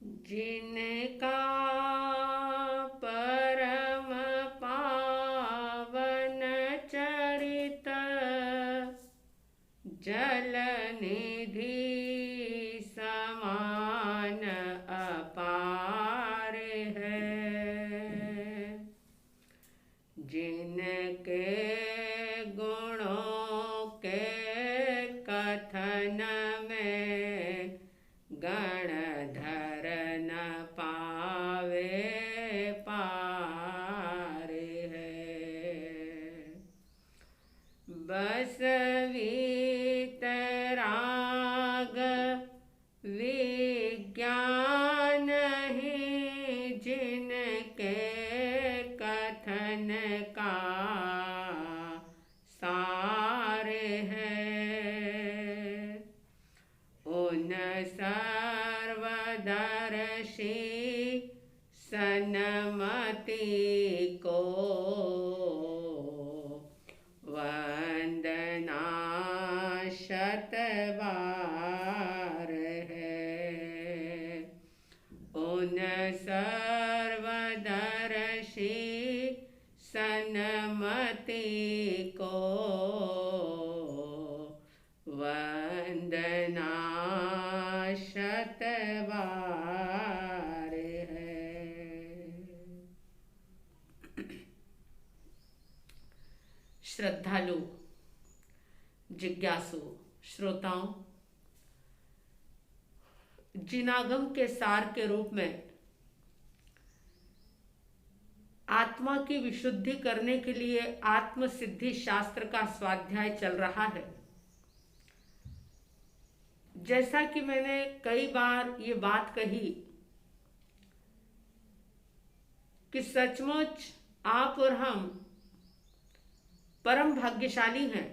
जिनका परम पावन चरित जल निधि समान अपार है। जिनके गुणों के कथन में गणधर न पावे पार है। बस वीतराग विज्ञान ही जिनके कथन का सार है। उन सर्वदर्शी सन्मति को वंदना शतबार है। उन सर्वदर्शी सन्मति को वंदना शतबार है। श्रद्धालु जिज्ञासु श्रोताओं, जिनागम के सार के रूप में आत्मा की विशुद्धि करने के लिए आत्म सिद्धि शास्त्र का स्वाध्याय चल रहा है। जैसा कि मैंने कई बार ये बात कही कि सचमुच आप और हम परम भाग्यशाली हैं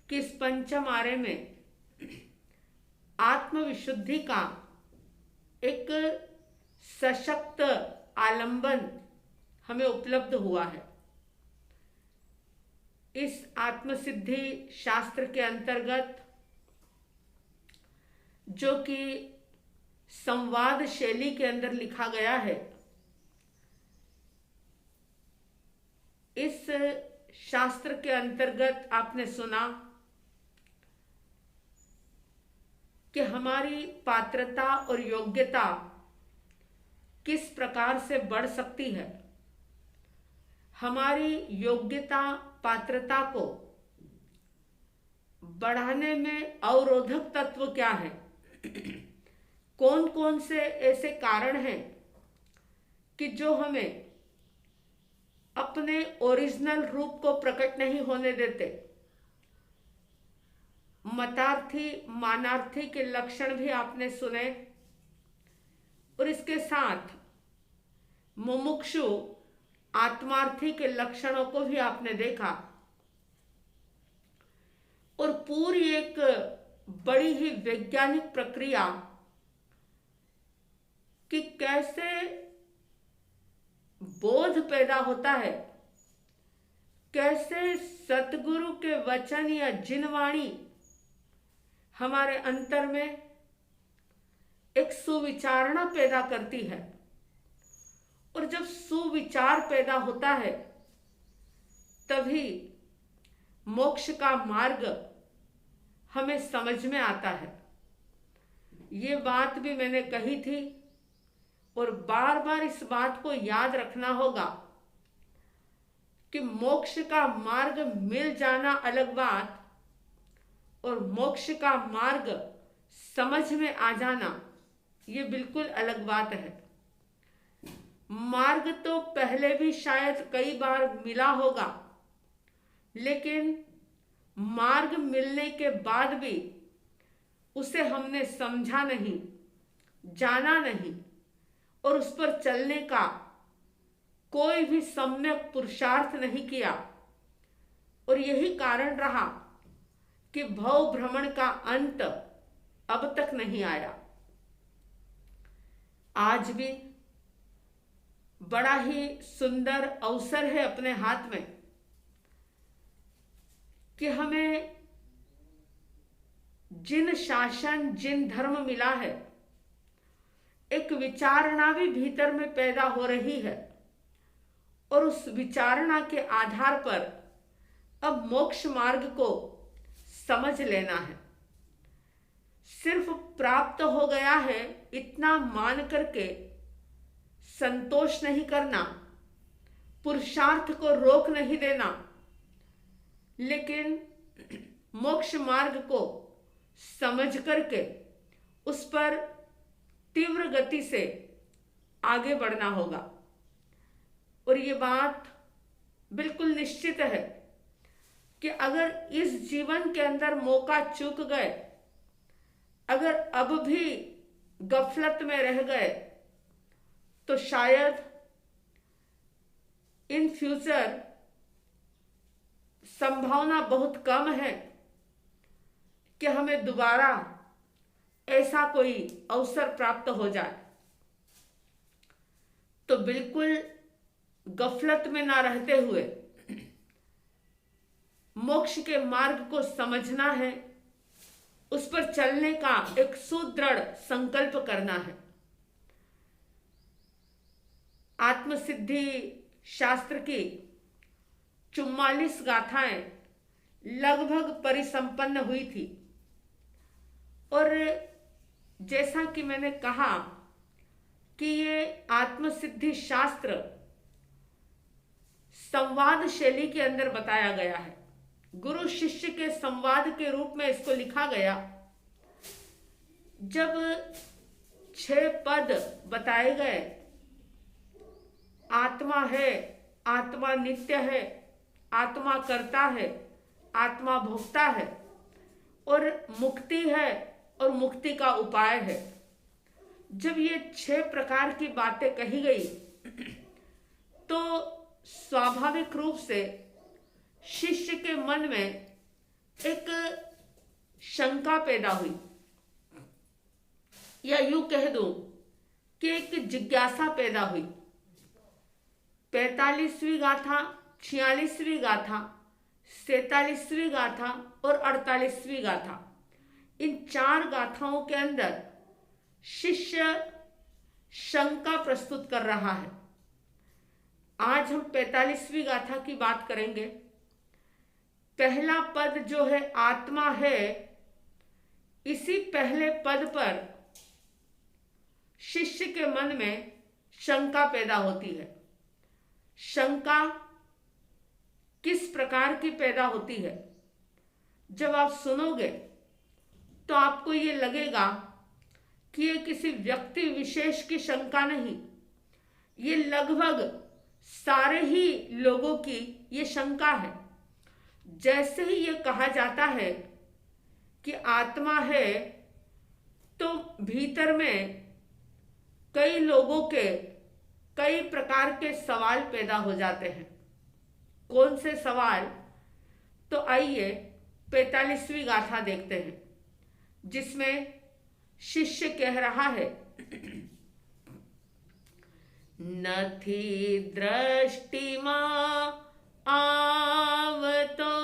कि इस पंचम आरे में आत्मविशुद्धि का एक सशक्त आलंबन हमें उपलब्ध हुआ है। इस आत्मसिद्धि शास्त्र के अंतर्गत, जो कि संवाद शैली के अंदर लिखा गया है, इस शास्त्र के अंतर्गत आपने सुना कि हमारी पात्रता और योग्यता किस प्रकार से बढ़ सकती है। हमारी योग्यता पात्रता को बढ़ाने में अवरोधक तत्व क्या है, कौन कौन से ऐसे कारण हैं कि जो हमें अपने ओरिजिनल रूप को प्रकट नहीं होने देते। मतार्थी मानार्थी के लक्षण भी आपने सुने और इसके साथ मुमुक्षु आत्मार्थी के लक्षणों को भी आपने देखा और पूरी एक बड़ी ही वैज्ञानिक प्रक्रिया कि कैसे बोध पैदा होता है, कैसे सतगुरु के वचन या जिनवाणी हमारे अंतर में एक सुविचारणा पैदा करती है। और जब सुविचार पैदा होता है तभी मोक्ष का मार्ग हमें समझ में आता है। ये बात भी मैंने कही थी और बार बार इस बात को याद रखना होगा कि मोक्ष का मार्ग मिल जाना अलग बात और मोक्ष का मार्ग समझ में आ जाना ये बिल्कुल अलग बात है। मार्ग तो पहले भी शायद कई बार मिला होगा, लेकिन मार्ग मिलने के बाद भी उसे हमने समझा नहीं, जाना नहीं और उस पर चलने का कोई भी सम्यक पुरुषार्थ नहीं किया। और यही कारण रहा कि भव भ्रमण का अंत अब तक नहीं आया। आज भी बड़ा ही सुंदर अवसर है अपने हाथ में कि हमें जिन शासन जिन धर्म मिला है एक विचारणा भी भीतर में पैदा हो रही है और उस विचारणा के आधार पर अब मोक्ष मार्ग को समझ लेना है। सिर्फ प्राप्त हो गया है इतना मान करके संतोष नहीं करना, पुरुषार्थ को रोक नहीं देना, लेकिन मोक्ष मार्ग को समझ करके उस पर तीव्र गति से आगे बढ़ना होगा। और ये बात बिल्कुल निश्चित है कि अगर इस जीवन के अंदर मौका चूक गए, अगर अब भी गफलत में रह गए, तो शायद इन फ्यूचर संभावना बहुत कम है कि हमें दोबारा ऐसा कोई अवसर प्राप्त हो जाए। तो बिल्कुल गफलत में ना रहते हुए मोक्ष के मार्ग को समझना है, उस पर चलने का एक सुदृढ़ संकल्प करना है। आत्मसिद्धि शास्त्र की 44 गाथाएं लगभग परिसंपन्न हुई थी और जैसा कि मैंने कहा कि ये आत्मसिद्धि शास्त्र संवाद शैली के अंदर बताया गया है। गुरु शिष्य के संवाद के रूप में इसको लिखा गया। जब 6 पद बताए गए, आत्मा है, आत्मा नित्य है, आत्मा करता है, आत्मा भोगता है और मुक्ति है और मुक्ति का उपाय है। जब ये 6 प्रकार की बातें कही गई तो स्वाभाविक रूप से शिष्य के मन में एक शंका पैदा हुई, या यूं कह दूं कि एक जिज्ञासा पैदा हुई। 45वीं गाथा, 46वीं गाथा, 47वीं गाथा और 48वीं गाथा, इन 4 गाथाओं के अंदर शिष्य शंका प्रस्तुत कर रहा है। आज हम 45वीं गाथा की बात करेंगे। पहला पद जो है आत्मा है, इसी पहले पद पर शिष्य के मन में शंका पैदा होती है। शंका किस प्रकार की पैदा होती है? जब आप सुनोगे तो आपको ये लगेगा कि ये किसी व्यक्ति विशेष की शंका नहीं, ये लगभग सारे ही लोगों की ये शंका है। जैसे ही ये कहा जाता है कि आत्मा है, तो भीतर में कई लोगों के कई प्रकार के सवाल पैदा हो जाते हैं। कौन से सवाल? तो आइए 45वीं गाथा देखते हैं, जिसमें शिष्य कह रहा है, नथी दृष्टिमां आवतो,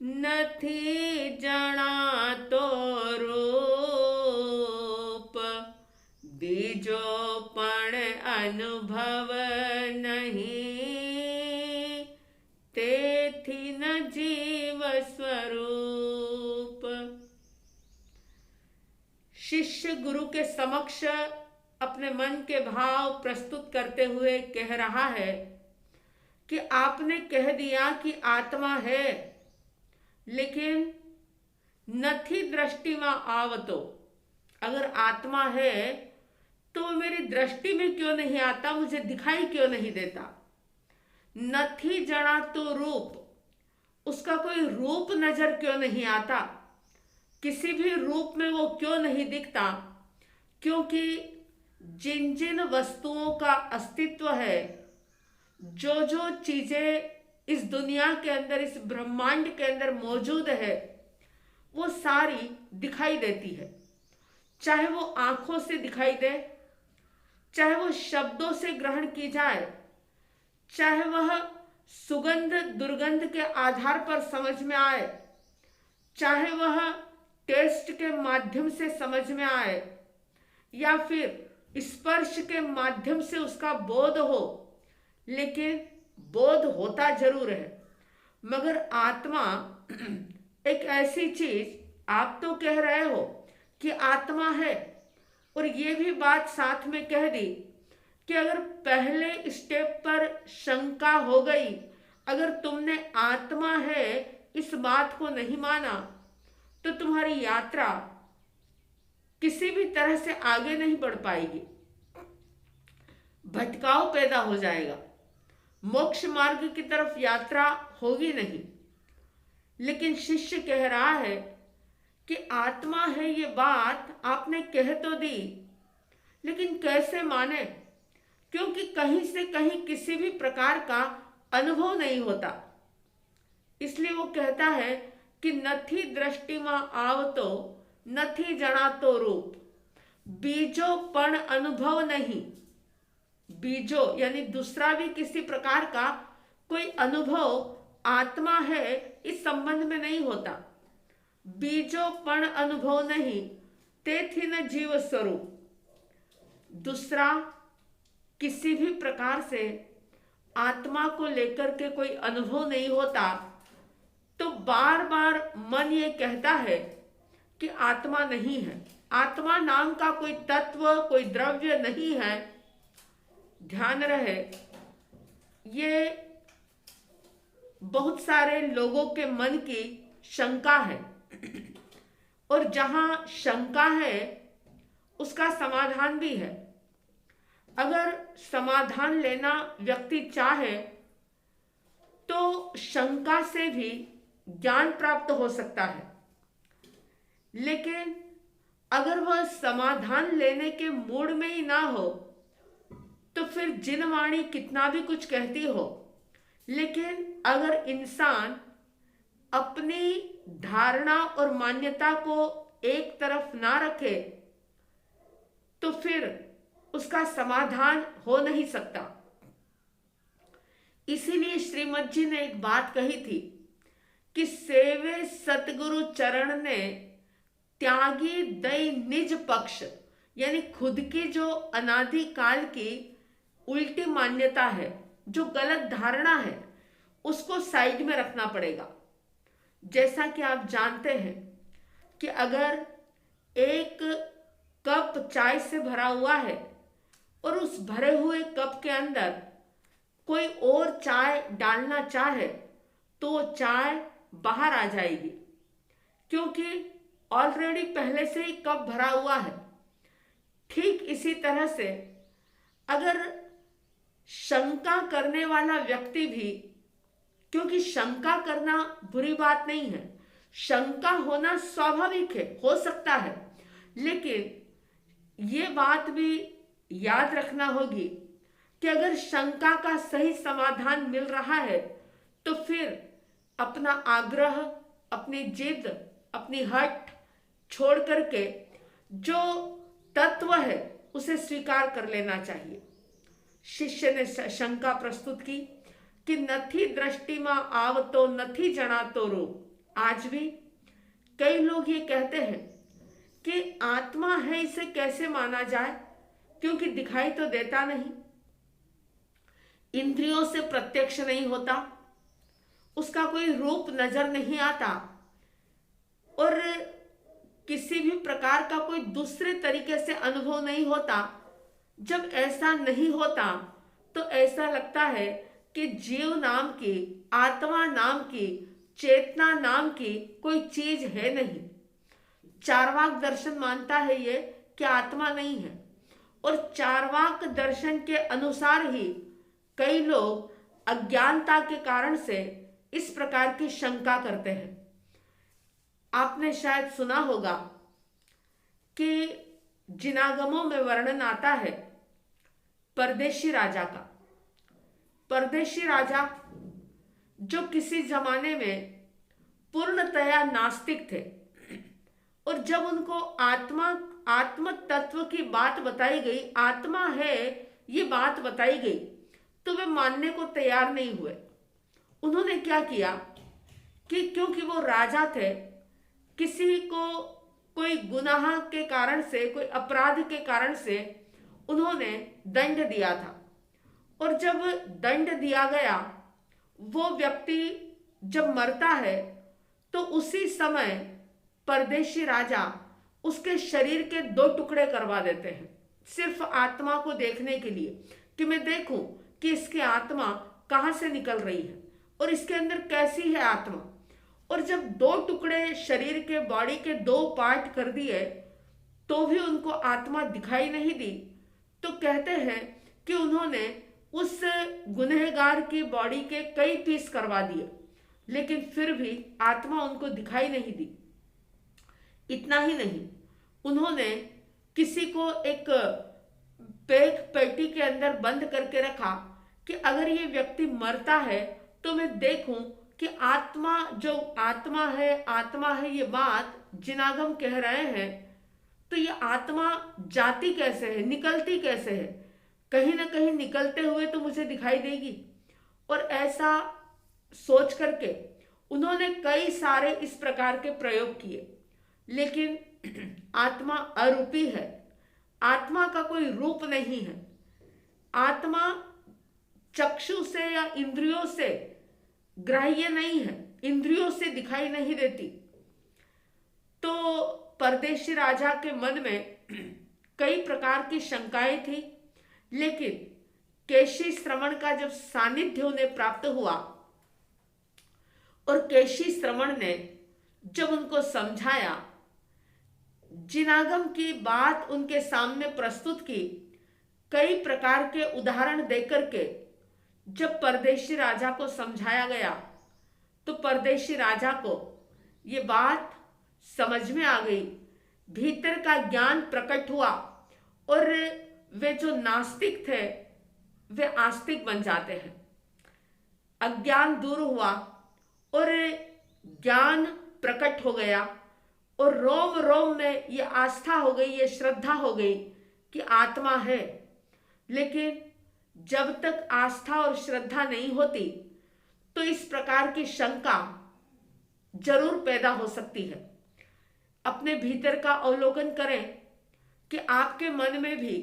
नथी जणातो रूप, बीजो पण अनुभव नहीं, तेथी न जीव स्वरूप। शिष्य गुरु के समक्ष अपने मन के भाव प्रस्तुत करते हुए कह रहा है कि आपने कह दिया कि आत्मा है, लेकिन नथी दृष्टि में आवतो, अगर आत्मा है तो मेरी दृष्टि में क्यों नहीं आता, मुझे दिखाई क्यों नहीं देता। नथी जड़ा तो रूप, उसका कोई रूप नजर क्यों नहीं आता, किसी भी रूप में वो क्यों नहीं दिखता? क्योंकि जिन जिन वस्तुओं का अस्तित्व है, जो जो चीजें इस दुनिया के अंदर, इस ब्रह्मांड के अंदर मौजूद है, वो सारी दिखाई देती है। चाहे वो आंखों से दिखाई दे, चाहे वो शब्दों से ग्रहण की जाए, चाहे वह सुगंध दुर्गंध के आधार पर समझ में आए, चाहे वह टेस्ट के माध्यम से समझ में आए, या फिर स्पर्श के माध्यम से उसका बोध हो, लेकिन बोध होता जरूर है। मगर आत्मा एक ऐसी चीज, आप तो कह रहे हो कि आत्मा है, और ये भी बात साथ में कह दी कि अगर पहले स्टेप पर शंका हो गई, अगर तुमने आत्मा है इस बात को नहीं माना, तो तुम्हारी यात्रा किसी भी तरह से आगे नहीं बढ़ पाएगी, भटकाव पैदा हो जाएगा, मोक्ष मार्ग की तरफ यात्रा होगी नहीं। लेकिन शिष्य कह रहा है कि आत्मा है, ये बात आपने कह तो दी, लेकिन कैसे माने, क्योंकि कहीं से कहीं किसी भी प्रकार का अनुभव नहीं होता। इसलिए वो कहता है कि नथी दृष्टि में आवतो नथी जनातो रूप, बीजो पण अनुभव नहीं। बीजो यानी दूसरा भी किसी प्रकार का कोई अनुभव आत्मा है इस संबंध में नहीं होता। बीजो पण अनुभव नहीं, तेथी न जीव स्वरूप। दूसरा किसी भी प्रकार से आत्मा को लेकर के कोई अनुभव नहीं होता, तो बार बार मन ये कहता है कि आत्मा नहीं है, आत्मा नाम का कोई तत्व, कोई द्रव्य नहीं है। ध्यान रहे, ये बहुत सारे लोगों के मन की शंका है, और जहां शंका है उसका समाधान भी है। अगर समाधान लेना व्यक्ति चाहे तो शंका से भी ज्ञान प्राप्त हो सकता है, लेकिन अगर वह समाधान लेने के मूड में ही ना हो, तो फिर जिन वाणी कितना भी कुछ कहती हो, लेकिन अगर इंसान अपनी धारणा और मान्यता को एक तरफ ना रखे, तो फिर उसका समाधान हो नहीं सकता। इसीलिए श्रीमद जी ने एक बात कही थी कि सेवे सतगुरु चरण ने त्यागी दई निज पक्ष, यानी खुद की जो अनादि काल की उल्टी मान्यता है, जो गलत धारणा है, उसको साइड में रखना पड़ेगा। जैसा कि आप जानते हैं कि अगर एक कप चाय से भरा हुआ है और उस भरे हुए कप के अंदर कोई और चाय डालना चाहे, तो चाय बाहर आ जाएगी, क्योंकि ऑलरेडी पहले से ही कप भरा हुआ है। ठीक इसी तरह से अगर शंका करने वाला व्यक्ति भी, क्योंकि शंका करना बुरी बात नहीं है, शंका होना स्वाभाविक है, हो सकता है, लेकिन ये बात भी याद रखना होगी कि अगर शंका का सही समाधान मिल रहा है, तो फिर अपना आग्रह, अपनी जिद, अपनी हट छोड़ करके जो तत्व है उसे स्वीकार कर लेना चाहिए। शिष्य ने शंका प्रस्तुत की कि नथी दृष्टि में आवतो नथी जनातो रूप। आज भी कई लोग ये कहते हैं कि आत्मा है, इसे कैसे माना जाए, क्योंकि दिखाई तो देता नहीं, इंद्रियों से प्रत्यक्ष नहीं होता, उसका कोई रूप नजर नहीं आता, और किसी भी प्रकार का कोई दूसरे तरीके से अनुभव नहीं होता। जब ऐसा नहीं होता तो ऐसा लगता है कि जीव नाम की, आत्मा नाम की, चेतना नाम की कोई चीज है नहीं। चार्वाक दर्शन मानता है ये कि आत्मा नहीं है, और चार्वाक दर्शन के अनुसार ही कई लोग अज्ञानता के कारण से इस प्रकार की शंका करते हैं। आपने शायद सुना होगा कि जिनागमों में वर्णन आता है परदेशी राजा का। परदेशी राजा जो किसी जमाने में पूर्णतया नास्तिक थे, और जब उनको आत्म तत्व की बात बताई गई, आत्मा है ये बात बताई गई, तो वे मानने को तैयार नहीं हुए। उन्होंने क्या किया कि क्योंकि वो राजा थे, किसी को कोई कोई गुनाह के कारण से, कोई अपराध के कारण से उन्होंने दंड दिया था। और जब दंड दिया गया, वो व्यक्ति जब मरता है तो उसी समय परदेशी राजा उसके शरीर के 2 टुकड़े करवा देते हैं, सिर्फ आत्मा को देखने के लिए, कि मैं देखूं कि इसकी आत्मा कहां से निकल रही है और इसके अंदर कैसी है आत्मा। और जब 2 टुकड़े शरीर के, बॉडी के 2 पार्ट कर दिए तो भी उनको आत्मा दिखाई नहीं दी, तो कहते हैं कि उन्होंने उस गुनहगार की बॉडी के कई पीस करवा दिए, लेकिन फिर भी आत्मा उनको दिखाई नहीं दी। इतना ही नहीं, उन्होंने किसी को एक पेटी के अंदर बंद करके रखा कि अगर ये व्यक्ति मरता है तो मैं देखूं कि आत्मा, जो आत्मा है ये बात जिनागम कह रहे हैं, तो ये आत्मा जाती कैसे है, निकलती कैसे है, कहीं ना कहीं निकलते हुए तो मुझे दिखाई देगी। और ऐसा सोच करके उन्होंने कई सारे इस प्रकार के प्रयोग किए, लेकिन आत्मा अरूपी है, आत्मा का कोई रूप नहीं है। आत्मा चक्षु से या इंद्रियों से ग्राह्य नहीं है, इंद्रियों से दिखाई नहीं देती। तो परदेशी राजा के मन में कई प्रकार की शंकाएं थी, लेकिन केशी श्रवण का जब सानिध्य उन्हें प्राप्त हुआ और केशी श्रवण ने जब उनको समझाया, जिनागम की बात उनके सामने प्रस्तुत की, कई प्रकार के उदाहरण देकर के जब परदेशी राजा को समझाया गया, तो परदेशी राजा को ये बात समझ में आ गई, भीतर का ज्ञान प्रकट हुआ और वे जो नास्तिक थे वे आस्तिक बन जाते हैं। अज्ञान दूर हुआ और ज्ञान प्रकट हो गया और रोम रोम में ये आस्था हो गई, ये श्रद्धा हो गई कि आत्मा है। लेकिन जब तक आस्था और श्रद्धा नहीं होती तो इस प्रकार की शंका जरूर पैदा हो सकती है। अपने भीतर का अवलोकन करें कि आपके मन में भी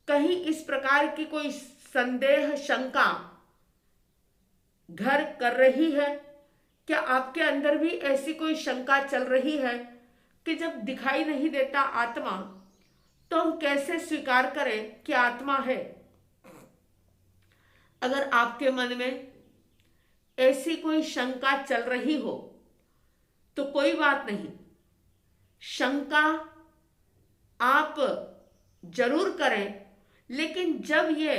कहीं इस प्रकार की कोई संदेह, शंका घर कर रही है। क्या आपके अंदर भी ऐसी कोई शंका चल रही है कि जब दिखाई नहीं देता आत्मा तो हम कैसे स्वीकार करें कि आत्मा है? अगर आपके मन में ऐसी कोई शंका चल रही हो तो कोई बात नहीं, शंका आप जरूर करें, लेकिन जब ये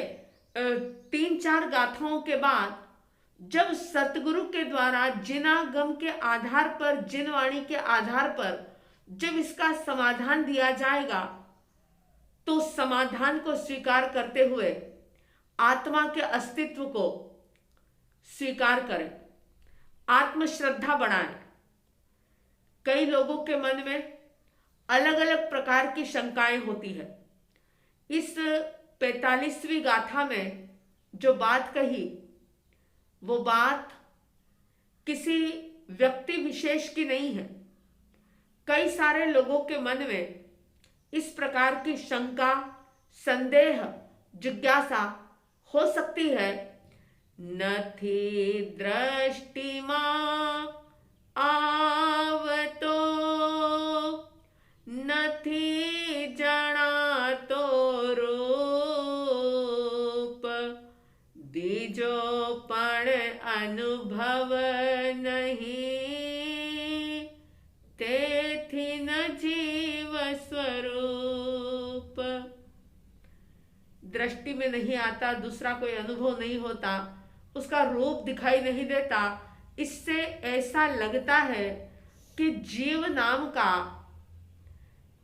3-4 गाथाओं के बाद जब सतगुरु के द्वारा जिनागम के आधार पर, जिनवाणी के आधार पर जब इसका समाधान दिया जाएगा तो समाधान को स्वीकार करते हुए आत्मा के अस्तित्व को स्वीकार करें, आत्मश्रद्धा बढ़ाएं। कई लोगों के मन में अलग अलग प्रकार की शंकाएं होती है। इस 45वीं गाथा में जो बात कही वो बात किसी व्यक्ति विशेष की नहीं है। कई सारे लोगों के मन में इस प्रकार की शंका, संदेह, जिज्ञासा हो सकती है। नथी दृष्टिमा आवतो, नथी जणातो रूप, दीजो पण अनुभव नहीं, तेथी न जीव स्वरूप। दृष्टि में नहीं आता, दूसरा कोई अनुभव नहीं होता, उसका रूप दिखाई नहीं देता, इससे ऐसा लगता है कि जीव नाम का,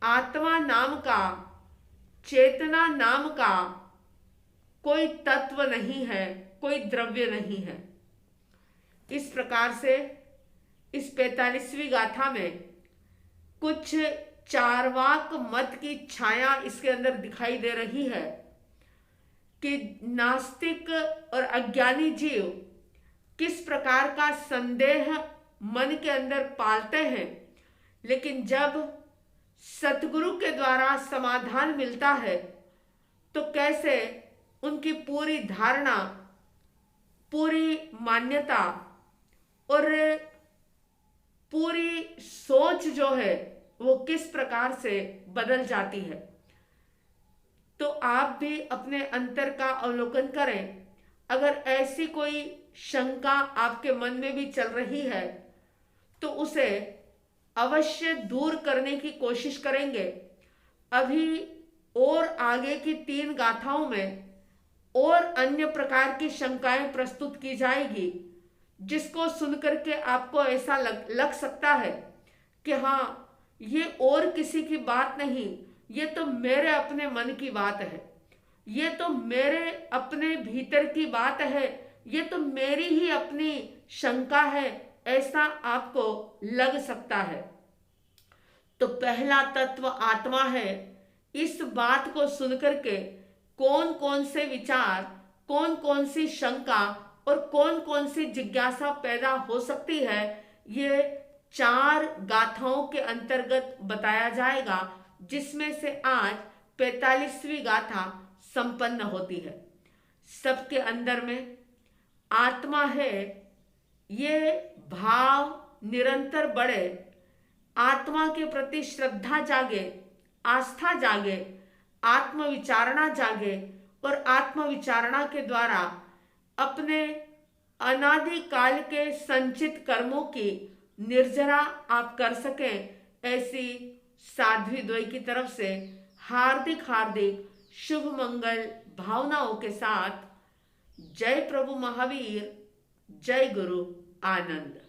आत्मा नाम का, चेतना नाम का कोई तत्व नहीं है, कोई द्रव्य नहीं है। इस प्रकार से इस 45वीं गाथा में कुछ चार्वाक मत की छाया इसके अंदर दिखाई दे रही है कि नास्तिक और अज्ञानी जीव किस प्रकार का संदेह मन के अंदर पालते हैं, लेकिन जब सतगुरु के द्वारा समाधान मिलता है, तो कैसे उनकी पूरी धारणा, पूरी मान्यता और पूरी सोच जो है वो किस प्रकार से बदल जाती है। तो आप भी अपने अंतर का अवलोकन करें। अगर ऐसी कोई शंका आपके मन में भी चल रही है तो उसे अवश्य दूर करने की कोशिश करेंगे। अभी और आगे की 3 गाथाओं में और अन्य प्रकार की शंकाएं प्रस्तुत की जाएगी, जिसको सुनकर के आपको ऐसा लग सकता है कि हाँ, ये और किसी की बात नहीं, ये तो मेरे अपने मन की बात है, ये तो मेरे अपने भीतर की बात है, ये तो मेरी ही अपनी शंका है, ऐसा आपको लग सकता है। तो पहला तत्व आत्मा है। इस बात को सुनकर के कौन कौन से विचार, कौन कौन सी शंका और कौन कौन सी जिज्ञासा पैदा हो सकती है, ये 4 गाथाओं के अंतर्गत बताया जाएगा, जिसमें से आज 45वीं गाथा संपन्न होती है। सबके अंदर में आत्मा है, ये भाव निरंतर बढ़े, आत्मा के प्रति श्रद्धा जागे, आस्था जागे, आत्मविचारणा जागे और आत्मविचारणा के द्वारा अपने अनादि काल के संचित कर्मों की निर्जरा आप कर सकें, ऐसी साध्वी द्वय की तरफ से हार्दिक हार्दिक शुभ मंगल भावनाओं के साथ जय प्रभु महावीर, जय गुरु आनंद।